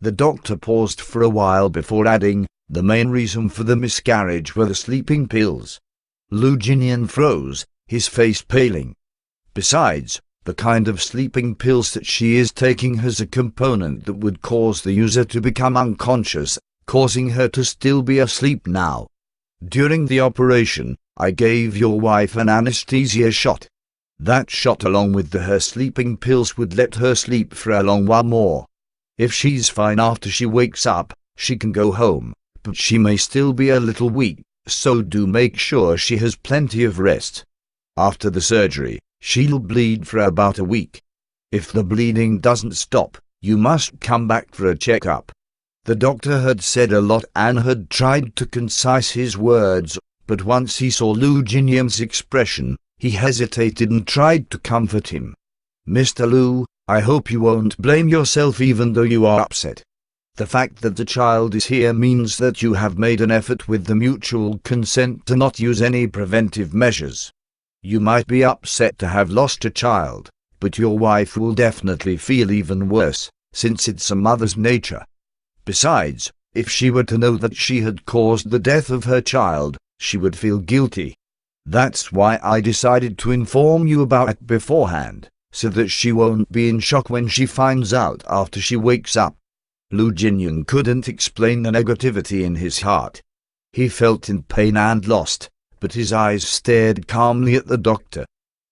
The doctor paused for a while before adding, "The main reason for the miscarriage were the sleeping pills." Lu Jinian froze, his face paling. Besides, the kind of sleeping pills that she is taking has a component that would cause the user to become unconscious, causing her to still be asleep now. During the operation, I gave your wife an anesthesia shot. That shot along with her sleeping pills would let her sleep for a long while more. If she's fine after she wakes up, she can go home, but she may still be a little weak, so do make sure she has plenty of rest. After the surgery, she'll bleed for about a week. If the bleeding doesn't stop, you must come back for a checkup." The doctor had said a lot and had tried to concise his words, but once he saw Lu Jinian's expression, he hesitated and tried to comfort him. "Mr. Lu, I hope you won't blame yourself even though you are upset. The fact that the child is here means that you have made an effort with the mutual consent to not use any preventive measures. You might be upset to have lost a child, but your wife will definitely feel even worse, since it's a mother's nature. Besides, if she were to know that she had caused the death of her child, she would feel guilty. That's why I decided to inform you about it beforehand, so that she won't be in shock when she finds out after she wakes up." Lu Jinian couldn't explain the negativity in his heart. He felt in pain and lost, but his eyes stared calmly at the doctor.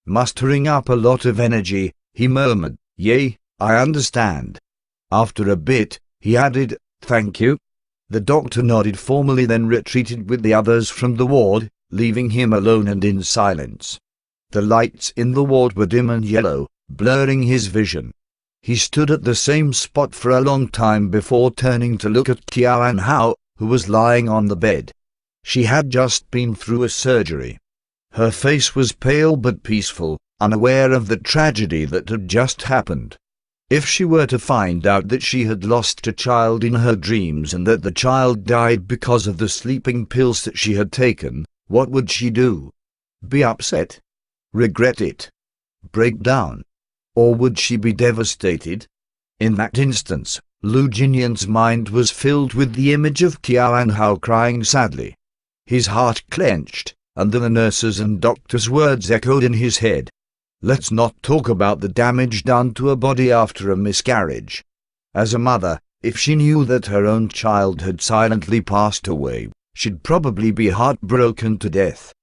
Mustering up a lot of energy, he murmured, "Yay, I understand." After a bit, he added, "Thank you." The doctor nodded formally, then retreated with the others from the ward, leaving him alone and in silence. The lights in the ward were dim and yellow, blurring his vision. He stood at the same spot for a long time before turning to look at Qiao Hao, who was lying on the bed. She had just been through a surgery. Her face was pale but peaceful, unaware of the tragedy that had just happened. If she were to find out that she had lost a child in her dreams and that the child died because of the sleeping pills that she had taken, what would she do? Be upset? Regret it? Break down? Or would she be devastated? In that instance, Lu Jinian's mind was filled with the image of Qiao Hao crying sadly. His heart clenched, and the nurses' and doctors' words echoed in his head. Let's not talk about the damage done to a body after a miscarriage. As a mother, if she knew that her own child had silently passed away, she'd probably be heartbroken to death.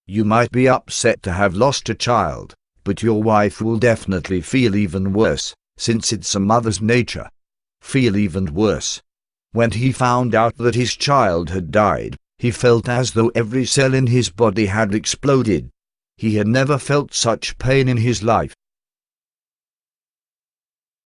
You might be upset to have lost a child, but your wife will definitely feel even worse, since it's a mother's nature. Feel even worse. When he found out that his child had died, he felt as though every cell in his body had exploded. He had never felt such pain in his life.